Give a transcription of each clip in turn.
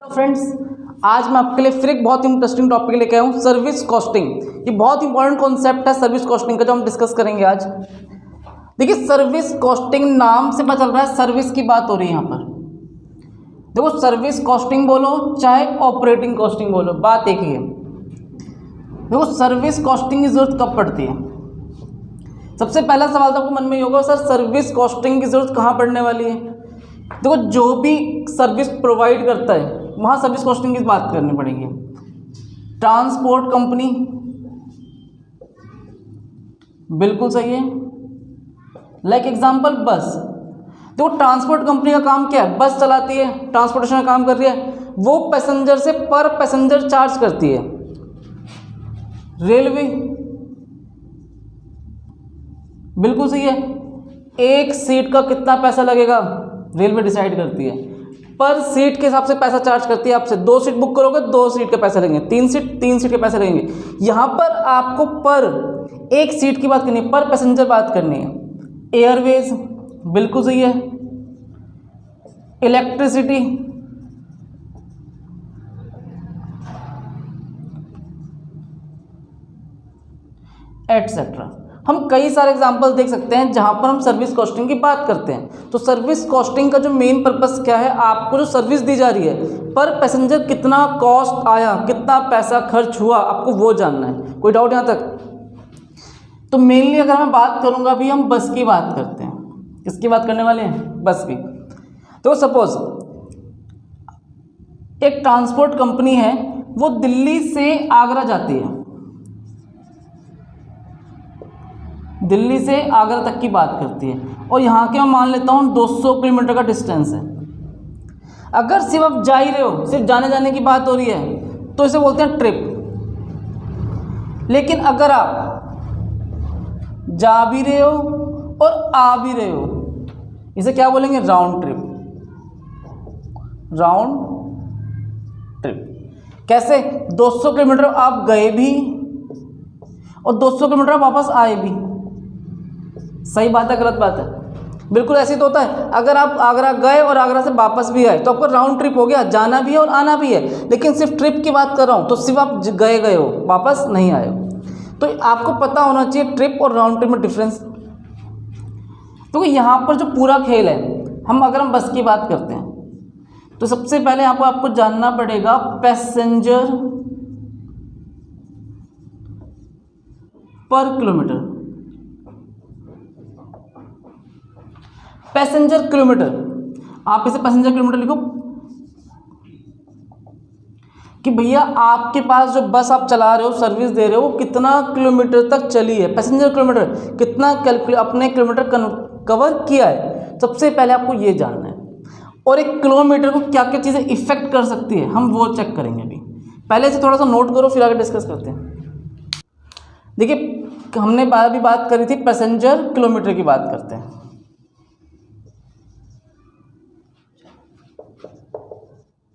Friends, आज मैं आपके लिए फिर एक बहुत इंटरेस्टिंग टॉपिक लेके आया हूँ, सर्विस कॉस्टिंग। ये बहुत इंपॉर्टेंट कॉन्सेप्ट है सर्विस कॉस्टिंग का, जो हम डिस्कस करेंगे आज। देखिए, सर्विस कॉस्टिंग नाम से पता चल रहा है सर्विस की बात हो रही है यहाँ पर। देखो, सर्विस कॉस्टिंग बोलो चाहे ऑपरेटिंग कॉस्टिंग बोलो, बात एक ही है। देखो, सर्विस कॉस्टिंग की जरूरत कब पड़ती है? सबसे पहला सवाल तो आपको मन में ही होगा, सर सर्विस कॉस्टिंग की जरूरत कहाँ पड़ने वाली है? देखो, जो भी सर्विस प्रोवाइड करता है वहाँ सर्विस कॉस्टिंग की बात करनी पड़ेगी। ट्रांसपोर्ट कंपनी, बिल्कुल सही है। लाइक एग्जांपल बस। देखो, ट्रांसपोर्ट कंपनी का काम क्या है? बस चलाती है, ट्रांसपोर्टेशन का काम कर रही है, वो पैसेंजर से पर पैसेंजर चार्ज करती है। रेलवे, बिल्कुल सही है। एक सीट का कितना पैसा लगेगा रेलवे डिसाइड करती है, पर सीट के हिसाब से पैसा चार्ज करती है आपसे। 2 सीट बुक करोगे 2 सीट के पैसे लगेंगे, 3 सीट के पैसे लगेंगे। यहाँ पर आपको पर एक सीट की बात करनी है, पर पैसेंजर बात करनी है। एयरवेज, बिल्कुल सही है। Electricity, etcetera. हम कई सारे एग्जाम्पल देख सकते हैं जहां पर हम सर्विस कॉस्टिंग की बात करते हैं। तो सर्विस कॉस्टिंग का जो मेन पर्पस क्या है, आपको जो सर्विस दी जा रही है पर पैसेंजर कितना कॉस्ट आया, कितना पैसा खर्च हुआ, आपको वो जानना है। कोई डाउट यहाँ तक? तो मेनली अगर मैं बात करूंगा, अभी हम बस की बात करते हैं। किसकी बात करने वाले हैं? बस की। तो सपोज एक ट्रांसपोर्ट कंपनी है, वो दिल्ली से आगरा जाती है। दिल्ली से आगरा तक की बात करती है, और यहाँ के मैं मान लेता हूँ 200 किलोमीटर का डिस्टेंस है। अगर सिर्फ आप जा ही रहे हो, सिर्फ जाने जाने की बात हो रही है, तो इसे बोलते हैं ट्रिप। लेकिन अगर आप जा भी रहे हो और आ भी रहे हो, इसे क्या बोलेंगे? Round trip. राउंड ट्रिप कैसे? 200 किलोमीटर आप गए भी और 200 किलोमीटर आप वापस आए भी। सही बात है, गलत बात है? बिल्कुल ऐसे तो होता है। अगर आप आगरा गए और आगरा से वापस भी आए तो आपका राउंड ट्रिप हो गया, जाना भी है और आना भी है। लेकिन सिर्फ ट्रिप की बात कर रहा हूँ, तो सिर्फ आप गए हो, वापस नहीं आए हो। तो आपको पता होना चाहिए ट्रिप और राउंड ट्रिप में डिफरेंस। तो यहाँ पर जो पूरा खेल है, अगर हम बस की बात करते हैं, तो सबसे पहले यहाँ पर आपको जानना पड़ेगा पैसेंजर पर किलोमीटर। पैसेंजर किलोमीटर, आप इसे पैसेंजर किलोमीटर लिखो कि भैया आपके पास जो बस आप चला रहे हो, सर्विस दे रहे हो, वो कितना किलोमीटर तक चली है। पैसेंजर किलोमीटर, कितना अपने किलोमीटर कवर किया है। सबसे पहले आपको ये जानना है। और एक किलोमीटर को क्या क्या चीज़ें इफेक्ट कर सकती है, हम वो चेक करेंगे अभी। पहले से थोड़ा सा नोट करो, फिर आगे डिस्कस करते हैं। देखिए, हमने अभी बात करी थी पैसेंजर किलोमीटर की बात करते हैं।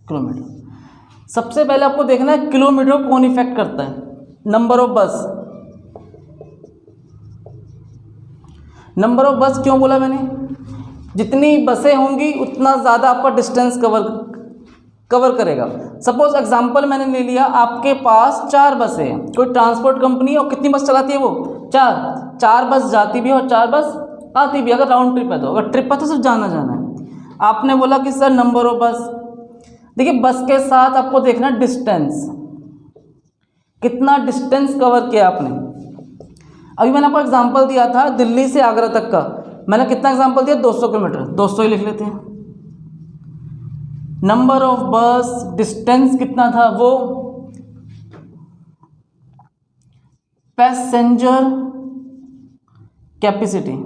किलोमीटर, सबसे पहले आपको देखना है किलोमीटर को कौन इफेक्ट करता है। नंबर ऑफ बस। नंबर ऑफ बस क्यों बोला मैंने? जितनी बसें होंगी उतना ज़्यादा आपका डिस्टेंस कवर करेगा। सपोज एग्जांपल मैंने ले लिया, आपके पास 4 बसें हैं, कोई ट्रांसपोर्ट कंपनी है, और कितनी बस चलाती है वो? 4 बस जाती भी है और 4 बस आती भी। अगर राउंड ट्रिप है तो, अगर ट्रिप है तो सिर्फ जाना है। आपने बोला कि सर नंबर ऑफ बस। देखिए, बस के साथ आपको देखना डिस्टेंस, कितना डिस्टेंस कवर किया आपने। अभी मैंने आपको एग्जांपल दिया था दिल्ली से आगरा तक का, मैंने कितना एग्जांपल दिया? 200 किलोमीटर, 200 ही लिख लेते हैं। नंबर ऑफ बस, डिस्टेंस कितना था वो, पैसेंजर कैपेसिटी,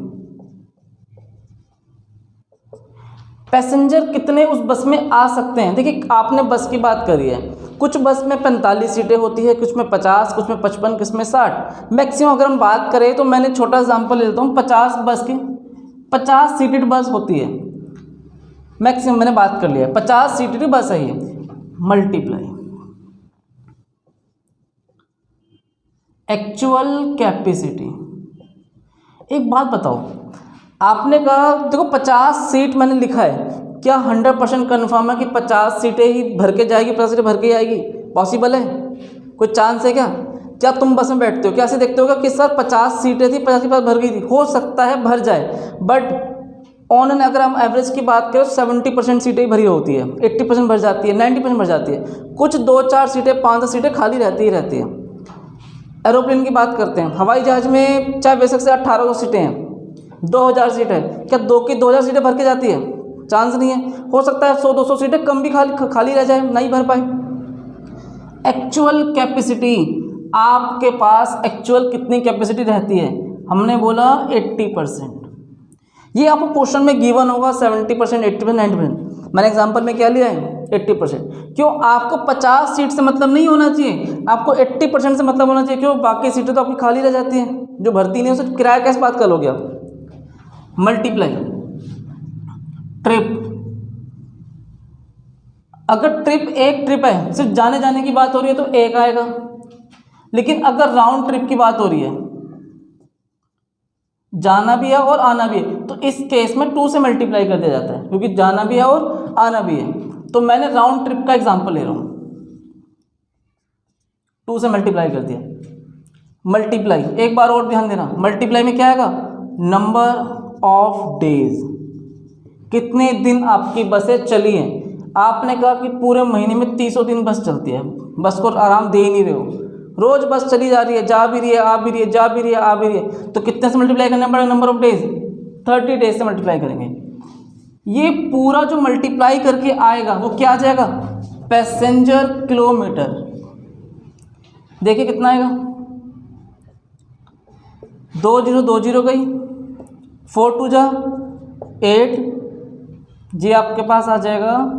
पैसेंजर कितने उस बस में आ सकते हैं। देखिए, आपने बस की बात करी है, कुछ बस में 45 सीटें होती है, कुछ में 50, कुछ में 55, कुछ में 60। मैक्सिमम अगर हम बात करें तो मैंने छोटा एग्जांपल ले लेता हूँ, 50 बस की 50 सीटेड बस होती है मैक्सिमम, मैंने बात कर लिया 50 सीटेड बस है ये। Multiply actual capacity. एक बात बताओ, आपने कहा देखो 50 सीट मैंने लिखा है, क्या 100% कन्फर्म है कि 50 सीटें ही भर के जाएगी, 50 सीटें भर के ही आएगी? पॉसिबल है? कोई चांस है क्या? क्या तुम बस में बैठते हो, क्या ऐसे देखते हो कि सर 50 सीटें थी, 50 के पास भर गई थी? हो सकता है भर जाए, बट ऑन एन अगर हम एवरेज की बात करें तो 70% सीटें ही भरी होती है, 80% भर जाती है, 90% भर जाती है, कुछ 2-4 सीटें 5 सीटें खाली रहती ही रहती है। एरोप्लेन की बात करते हैं, हवाई जहाज़ में चाहे बेशक से 1800 सीटें हैं, 2000 सीटें हैं, क्या 2000 सीटें भर के जाती है? चांस नहीं है। हो सकता है 100-200 सीटें कम भी खाली रह जाए, नहीं भर पाए। एक्चुअल कैपेसिटी, आपके पास एक्चुअल कितनी कैपेसिटी रहती है? हमने बोला 80%। ये आपको क्वेश्चन में गिवन होगा 70%, 80%, 90%। मैंने एग्जांपल में क्या लिया है? 80%। क्यों? आपको 50 सीट से मतलब नहीं होना चाहिए, आपको 80% से मतलब होना चाहिए। क्यों? बाकी सीटें तो आपकी खाली रह जाती हैं, जो भर्ती नहीं है उससे किराया कैसे बात कर लोगे आप? मल्टीप्लाई ट्रिप, अगर ट्रिप एक ट्रिप है, सिर्फ जाने जाने की बात हो रही है तो एक आएगा, लेकिन अगर राउंड ट्रिप की बात हो रही है, जाना भी है और आना भी है, तो इस केस में 2 से मल्टीप्लाई कर दिया जाता है, क्योंकि जाना भी है और आना भी है। तो मैंने राउंड ट्रिप का एग्जांपल ले रहा हूँ, 2 से मल्टीप्लाई कर दिया। मल्टीप्लाई, एक बार और ध्यान देना, मल्टीप्लाई में क्या आएगा? नंबर ऑफ डेज, कितने दिन आपकी बसें चली हैं। आपने कहा कि पूरे महीने में 300 दिन बस चलती है, बस को आराम दे ही नहीं रहे हो, रोज बस चली जा रही है, जा भी रही है, आ भी रही है, जा भी रही है, आ भी रही है, तो कितने से मल्टीप्लाई करना पड़ेगा? नंबर ऑफ डेज, 30 डेज से मल्टीप्लाई करेंगे। ये पूरा जो मल्टीप्लाई करके आएगा वो क्या आ जाएगा? Passenger kilometre. देखिए कितना आएगा, 20 गई, 4 2 जा 8, जी आपके पास आ जाएगा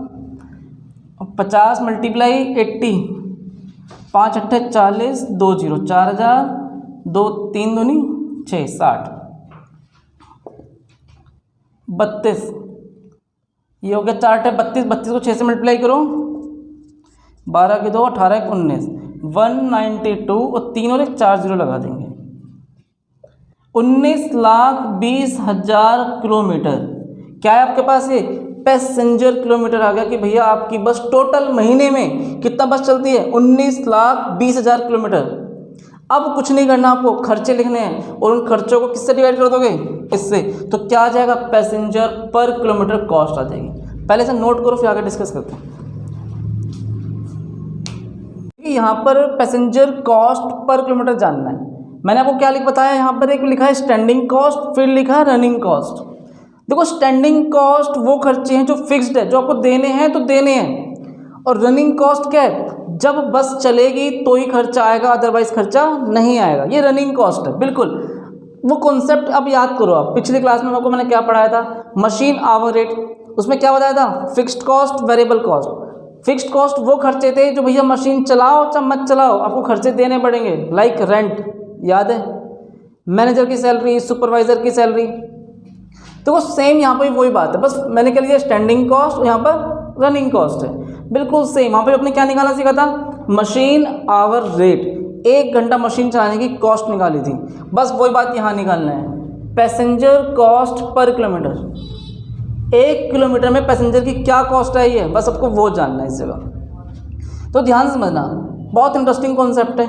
50 मल्टीप्लाई 80, 5 8 40, 2 0, 4000, 2 3 दूनी 6, 60, 32, ये हो गया 4 8 32, 32 को 6 से मल्टीप्लाई करो, 12 के 2, 18 1 19, 192 और 3 और 1 4 0 लगा देंगे, 19,20,000 किलोमीटर। क्या है आपके पास? ये पैसेंजर किलोमीटर आ गया कि भैया आपकी बस टोटल महीने में कितना बस चलती है? 19,20,000 किलोमीटर। अब कुछ नहीं करना, आपको खर्चे लिखने हैं और उन खर्चों को किससे डिवाइड कर दोगे? इससे। तो क्या आ जाएगा? पैसेंजर पर किलोमीटर कॉस्ट आ जाएगी। पहले से नोट करो, फिर आगे डिस्कस करते हैं। यहाँ पर पैसेंजर कॉस्ट पर किलोमीटर जानना है। मैंने आपको क्या बताया, यहाँ पर एक लिखा है स्टैंडिंग कॉस्ट, फिर लिखा है रनिंग कॉस्ट। देखो स्टैंडिंग कॉस्ट वो खर्चे हैं जो फिक्स्ड है, जो आपको देने हैं तो देने हैं, और रनिंग कॉस्ट क्या है? जब बस चलेगी तो ही खर्चा आएगा, अदरवाइज खर्चा नहीं आएगा। ये रनिंग कॉस्ट है। बिल्कुल वो कॉन्सेप्ट अब याद करो आप, पिछली क्लास में आपको मैंने क्या पढ़ाया था? Machine hour rate. उसमें क्या बताया था? Fixed cost, variable cost. Fixed cost वो खर्चे थे जो भैया मशीन चलाओ चाहे मत चलाओ आपको खर्चे देने पड़ेंगे, लाइक रेंट, याद है? मैनेजर की सैलरी, सुपरवाइजर की सैलरी। तो वो सेम यहाँ पर भी वही बात है, बस मैंने क्या लिया? स्टैंडिंग कॉस्ट, और यहाँ पर रनिंग कॉस्ट है। बिल्कुल सेम। वहाँ पर अपने क्या निकालना सीखा था? मशीन आवर रेट, 1 घंटा मशीन चलाने की कॉस्ट निकाली थी। बस वही बात यहाँ निकालना है, passenger cost per kilometre. 1 kilometre में पैसेंजर की क्या कॉस्ट आई है, बस आपको वो जानना है इस जगह। तो ध्यान से समझना, बहुत इंटरेस्टिंग कॉन्सेप्ट है।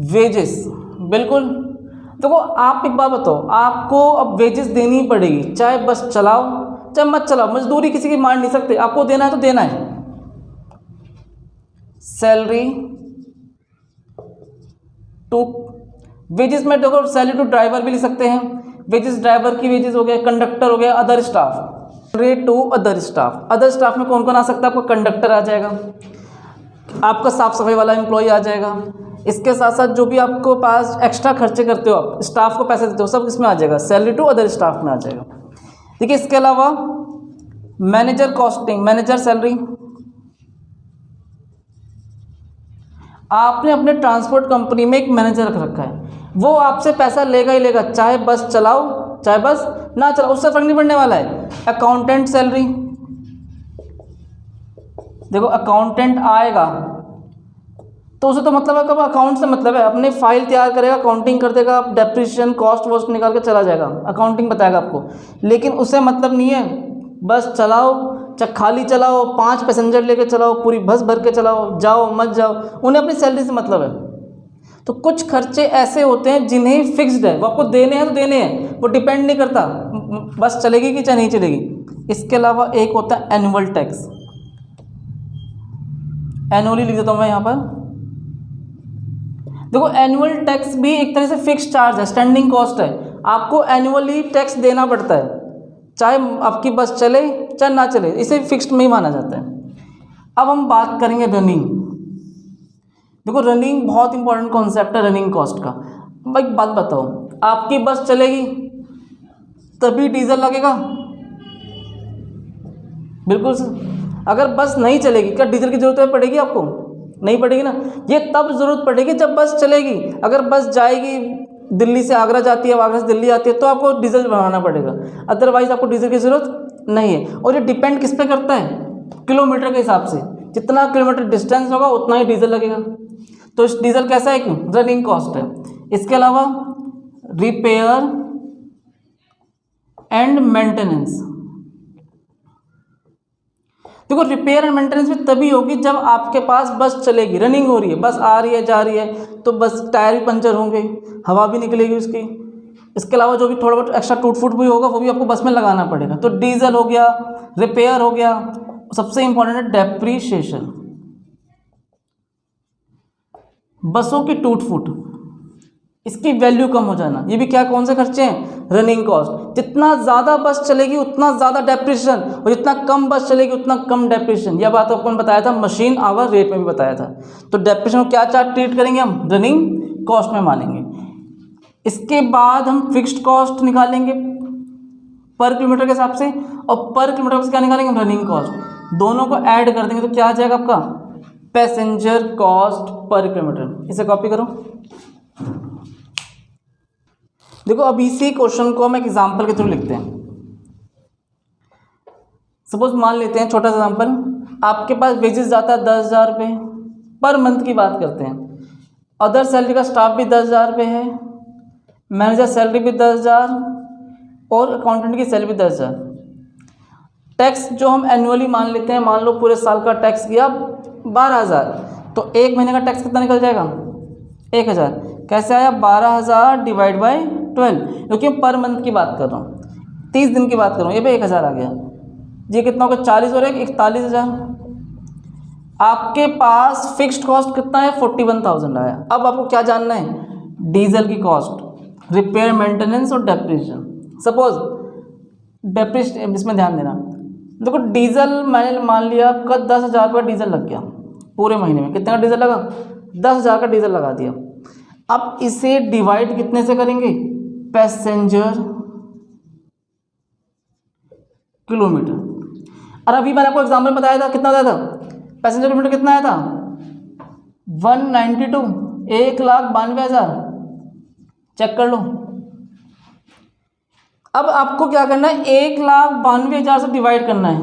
वेजेस, बिल्कुल। देखो आप एक बात बताओ, आपको अब वेजेस देनी ही पड़ेगी, चाहे बस चलाओ चाहे मत चलाओ, मजदूरी किसी की मार नहीं सकते, आपको देना है तो देना है। सैलरी टू वेजेस में देखो, सैलरी टू ड्राइवर भी लिख सकते हैं, वेजेस ड्राइवर की वेजेस हो गया, कंडक्टर हो गया, other staff. Rate to other staff, other staff में कौन कौन आ सकता है? आपका कंडक्टर आ जाएगा, आपका साफ सफाई वाला एम्प्लॉय आ जाएगा, इसके साथ साथ जो भी आपको पास एक्स्ट्रा खर्चे करते हो, आप स्टाफ को पैसे देते हो, सब इसमें आ जाएगा, सैलरी टू अदर स्टाफ में आ जाएगा। देखिए इसके अलावा मैनेजर कॉस्टिंग, मैनेजर सैलरी। आपने अपने ट्रांसपोर्ट कंपनी में एक मैनेजर रख रखा है, वो आपसे पैसा लेगा ही लेगा, चाहे बस चलाओ चाहे बस ना चलाओ, उससे फर्क नहीं पड़ने वाला है। अकाउंटेंट सैलरी, देखो अकाउंटेंट आएगा तो उसे तो मतलब है कब अकाउंट से मतलब है, अपने फाइल तैयार करेगा, काउंटिंग कर देगा, डेप्रिसिएशन कॉस्ट वॉस्ट निकाल के चला जाएगा, अकाउंटिंग बताएगा आपको। लेकिन उसे मतलब नहीं है बस चलाओ, चाहे खाली चलाओ, 5 पैसेंजर लेके चलाओ, पूरी बस भर के चलाओ, जाओ मत जाओ, उन्हें अपनी सैलरी से मतलब है। तो कुछ खर्चे ऐसे होते हैं जिन्हें फिक्स्ड है, वो आपको देने हैं तो देने हैं, वो डिपेंड नहीं करता बस चलेगी कि चाहे नहीं चलेगी। इसके अलावा एक होता है एनुअल टैक्स, एनुअली लिख देता हूँ मैं यहाँ पर। देखो एनुअल टैक्स भी एक तरह से फिक्स चार्ज है, स्टैंडिंग कॉस्ट है, आपको एनुअली टैक्स देना पड़ता है, चाहे आपकी बस चले चाहे ना चले, इसे फिक्स्ड में ही माना जाता है। अब हम बात करेंगे रनिंग। देखो रनिंग बहुत इंपॉर्टेंट कॉन्सेप्ट है रनिंग कॉस्ट का। भाई बात बताओ, आपकी बस चलेगी तभी डीजल लगेगा? बिल्कुल सर। अगर बस नहीं चलेगी क्या डीजल की जरूरत पड़ेगी आपको? नहीं पड़ेगी ना। ये तब ज़रूरत पड़ेगी जब बस चलेगी। अगर बस जाएगी, दिल्ली से आगरा जाती है, आगरा से दिल्ली आती है, तो आपको डीजल भरवाना पड़ेगा, अदरवाइज़ आपको डीजल की ज़रूरत नहीं है। और ये डिपेंड किस पे करता है? किलोमीटर के हिसाब से, जितना किलोमीटर डिस्टेंस होगा उतना ही डीजल लगेगा। तो इस डीजल कैसा है? क्यों? रनिंग कॉस्ट है। इसके अलावा रिपेयर एंड मेंटेनेंस। देखो रिपेयर एंड मेंटेनेंस भी तभी होगी जब आपके पास बस चलेगी, रनिंग हो रही है, बस आ रही है जा रही है, तो बस टायर भी पंचर होंगे, हवा भी निकलेगी उसकी। इसके अलावा जो भी थोड़ा बहुत एक्स्ट्रा टूट फूट भी होगा वो भी आपको बस में लगाना पड़ेगा। तो डीजल हो गया, रिपेयर हो गया, सबसे इंपॉर्टेंट है डेप्रीशिएशन, बसों की टूट फूट, इसकी वैल्यू कम हो जाना, ये भी क्या कौन से खर्चे हैं? Running cost. जितना ज़्यादा बस चलेगी उतना ज़्यादा डेप्रिसिएशन, और जितना कम बस चलेगी उतना कम डेप्रिसिएशन। यह बात आपको बताया था मशीन आवर रेट में भी बताया था। तो डेप्रिसिएशन को क्या चार्ट ट्रीट करेंगे हम? रनिंग कॉस्ट में मानेंगे। इसके बाद हम फिक्स्ड कॉस्ट निकालेंगे पर किलोमीटर के हिसाब से, और पर किलोमीटर से क्या निकालेंगे? Running cost. दोनों को ऐड कर देंगे तो क्या आ जाएगा आपका? Passenger cost per kilometre. इसे कॉपी करो। देखो अब इसी क्वेश्चन को हम एक एग्जाम्पल के थ्रू लिखते हैं। सपोज मान लेते हैं छोटा सा एग्जाम्पल, आपके पास वेजेस जाता है 10,000 रुपये पर मंथ की बात करते हैं, अदर सैलरी का स्टाफ भी 10,000 रुपये है, मैनेजर सैलरी भी 10,000 और अकाउंटेंट की सैलरी भी 10,000। टैक्स जो हम एनुअली मान लेते हैं, मान लो पूरे साल का टैक्स किया 12,000, तो एक महीने का टैक्स कितना निकल जाएगा? 1,000। कैसे आया? 12,000 डिवाइड बाई 12, क्योंकि पर मंथ की बात कर रहा हूँ, 30 दिन की बात कर रहा हूँ, ये भी 1,000 आ गया। ये कितना होगा? 40 और 41,000। आपके पास फिक्स्ड कॉस्ट कितना है? 41,000 आया। अब आपको क्या जानना है? डीजल की कॉस्ट, रिपेयर मेंटेनेंस और डेप्रिसिएशन। सपोज डेप्रिसिएशन, इसमें ध्यान देना। देखो डीजल मैंने मान लिया आपका 10,000 रुपये डीजल लग गया पूरे महीने में। कितना डीजल लगा? 10,000 का डीजल लगा दिया। अब इसे डिवाइड कितने से करेंगे? Passenger kilometre. और अभी मैंने आपको एग्जाम्पल बताया था, कितना आया था? पैसेंजर किलोमीटर कितना आया था? 192, 1,92,000। चेक कर लो। अब आपको क्या करना है? 1,92,000 से डिवाइड करना है।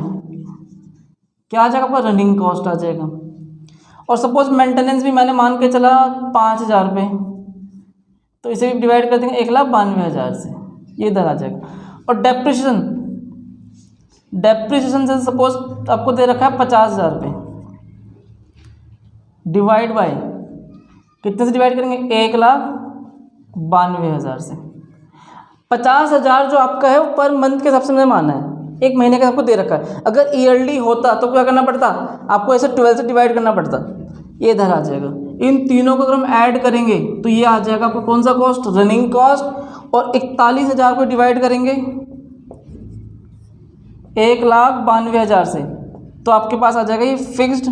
क्या आ जाएगा? आपका रनिंग कॉस्ट आ जाएगा। और सपोज मेंटेनेंस भी मैंने मान के चला 5,000 रुपये, तो इसे भी डिवाइड कर देंगे 1,92,000 से, ये इधर आ जाएगा। और डेप्रिसिएशन से सपोज आपको दे रखा है 50,000 रुपये, डिवाइड बाय कितने से डिवाइड करेंगे? 1,92,000 से। 50,000 जो आपका है वो पर मंथ के हिसाब से मैंने माना है, एक महीने का आपको दे रखा है। अगर ईयरली होता तो क्या करना पड़ता? आपको ऐसे 12 से डिवाइड करना पड़ता, ये इधर आ जाएगा। इन तीनों को अगर हम ऐड करेंगे तो ये आ जाएगा आपको कौन सा कॉस्ट? Running cost. और 41,000 को डिवाइड करेंगे 1,92,000 से, तो आपके पास आ जाएगा ये fixed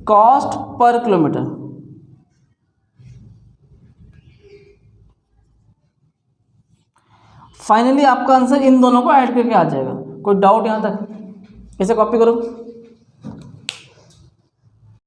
cost per kilometre. Finally आपका आंसर इन दोनों को ऐड करके आ जाएगा। कोई डाउट यहाँ तक? इसे कॉपी करो।